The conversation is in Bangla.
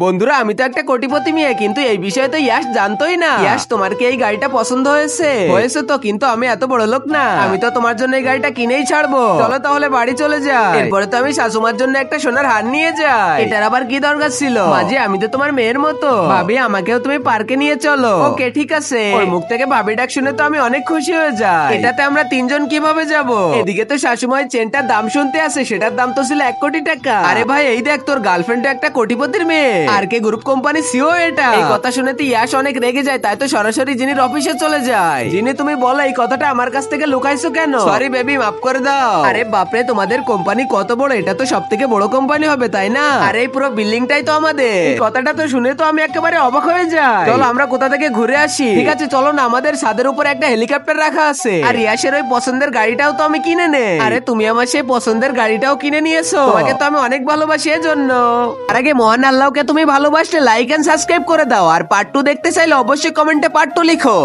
বন্ধুরা আমি তো একটা কোটিপতি মেয়ে, কিন্তু এই বিষয়ে তো ইয়াশ জানতোই না। ইয়াশ, তোমার কি এই গাড়িটা পছন্দ হয়েছে? হয়েছে তো, কিন্তু আমি এত বড় লোক না। আমি তো তোমার জন্য এই গাড়িটা কিনেই ছাড়বো। চলো তাহলে বাড়ি চলে যাই। এরপরে তো আমি শাশুমার জন্য একটা সোনার হার নিয়ে যাই। এটার আবার কি দরকার ছিল? মাঝি, আমি তো তোমার মেয়ের মতো। ভাবি, আমাকেও তুমি পার্কে নিয়ে চলো। ওকে, ঠিক আছে। ওর মুখ থেকে ভাবি ডাক শুনে তো আমি অনেক খুশি হয়ে যাই। এটাতে আমরা তিনজন কিভাবে যাব? এদিকে তো শাশুমাই চেনটার দাম শুনতে আছে, সেটার দাম তো ছিল 1 কোটি টাকা। আরে ভাই, এই দেখ, তোর গার্লফ্রেন্ড একটা কোটিপতির মেয়ে। আর কে গ্রুপ কোম্পানি সিও এটা। এই কথা শুনে তো ইয়াশ অনেক রেগে যায়, তাই তো সরাসরি জিনির অফিসে চলে যায়। জিনি, তুমি বলো এই কথাটা আমার কাছ থেকে লুকাইছো কেন? সরি বেবি, মাফ করে দাও। আরে বাপরে, তোমাদের কোম্পানি কত বড়! এটা তো সবথেকে বড় কোম্পানি হবে, তাই না? আরে পুরো বিল্ডিংটাই তো আমাদের। এই কথাটা তো শুনে তো আমি একেবারে অবাক হয়ে যাই। চলো আমরা কোথা থেকে ঘুরে আসি। ঠিক আছে, চলো না, আমাদের ছাদের উপর একটা হেলিকপ্টার রাখা আছে। আর ইয়াশের ওই পছন্দের গাড়িটাও তো আমি কিনে নেই। আরে তুমি আমার সেই পছন্দের গাড়িটাও কিনে নিয়েছো। তোমাকে তো আমি অনেক ভালোবাসি এজন্য। আর আগে মহান আল্লাহকে তুমি ভালোবাসলে লাইক এন্ড সাবস্ক্রাইব করে দাও। আর পার্ট 2 দেখতে চাইলে অবশ্যই কমেন্টে পার্ট 2 লিখো।